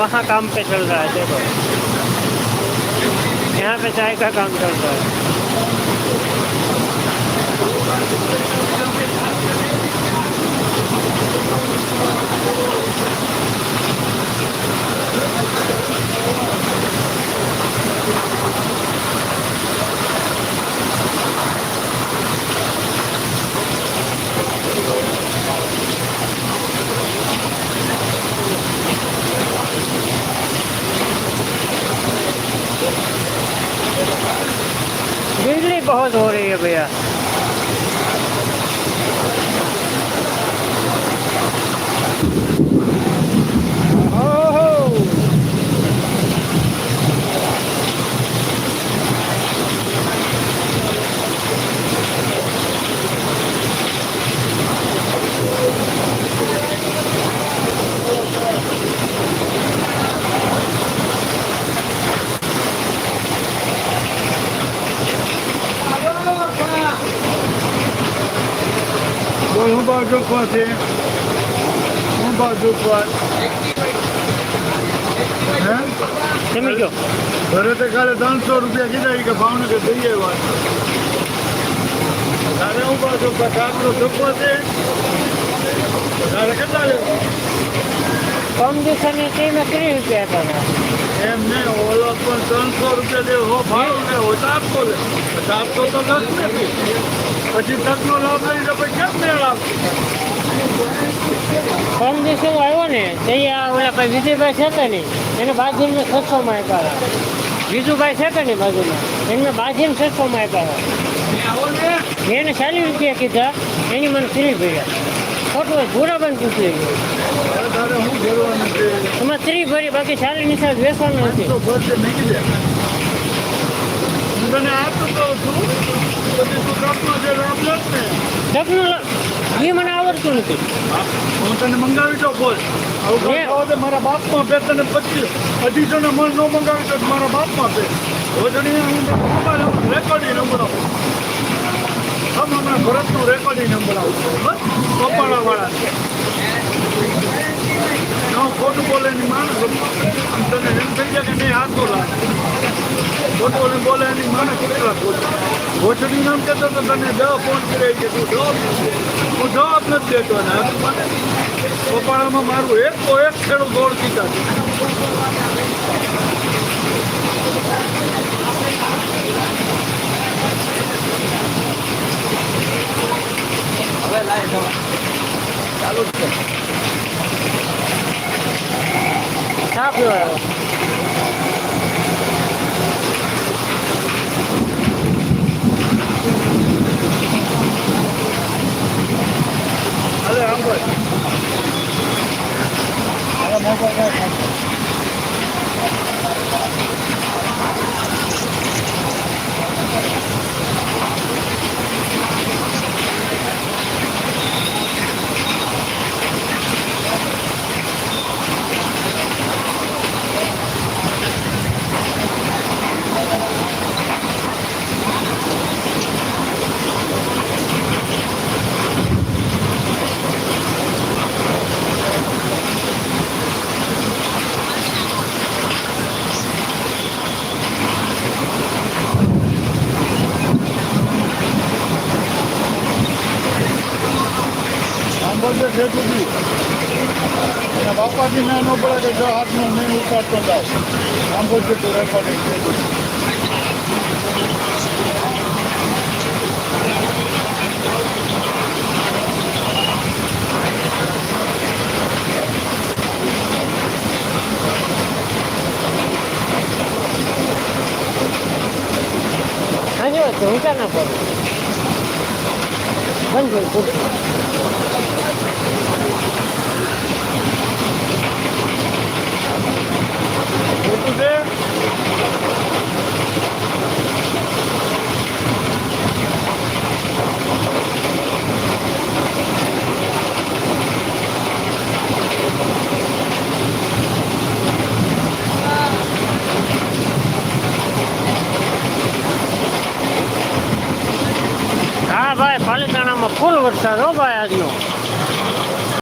वहाँ काम पे चल रहा है, देखो यहाँ पे चाय का काम चल रहा है। बिजली बहुत हो रही है भैया। હું બાજુ પાસે હું બાજુ પર હે તમે કયો ઘરે તે કાલે 300 રૂપિયા કીધા કે ભાવનગર જઈએ વાત તારે હું બાજુ પર કાકરો ધક્કો છે તારે કેટલા લેવું कम दिवसांनी ते में 30 रुपया था એમ નહીં ઓલો પણ 300 રૂપિયા દે હો ભાવ ને હોતા આપતો લે આપતો તો 10 નથી પછી તકનો લાભ લઈ તો પછી કેમ મેળ આપશે कम दिवस આવ્યો ને તે ઓલા ભાઈ વિજયભાઈ છે કે નહીં એને બાજીને 600 માં આપ્યા વિજુભાઈ છે કે નહીં બાજુમાં એને બાજીને 600 માં આપ્યા એને 40 રૂપિયા કીધા એની મને 30 ભર્યા ખોટું ભૂરા બંધ પૂછી તારે હું ભરવાનું છે એમાં 30 ભરી બાકી 40 નિશાળ વેચવાનું નથી તો ભરશે નહીં દે હું તને આપતો તો છું પછી તું કપનો જે લાભ લેશ ને તકનું એ મને આવડતું નથી હું તને મંગાવી તો બોલ આવું મારા બાપમાં પે તને 25-250 ને મણ ન મંગાવી તો મારા બાપમાં પે રોજની હું રેકોર્ડિંગ નંબર આપું હમણાં ભરતનું રેકોર્ડિંગ નંબર આવું કપાળાવાળા ખોટું બોલે એની માણસ તને એમ થઈ જાય કે નહીં હાથો લાગે ખોટું બોલે એની માણસ કેટલા ભોજડી નામ કહેતો તો તને 10 ફોન કરી કે તું જવાબ નથી દેતો ને કપાળામાં મારું એક ખેડૂત દોડ દીધા ચાલુ જ છે ચા પીવાયો અરે આમ ભાઈ મોબાઈલ છે સુધી એના બાપાજી ના ન પડે કે જો હાથમાં નહીં ઉતારતો જાવ સાંભળજો તો રેકોર્ડિંગ છે આજે ઊંચા ના પડે બંધ ખોટું છે હા ભાઈ પાલિતાણામાં ફૂલ વરસાદ હો ભાઈ આજે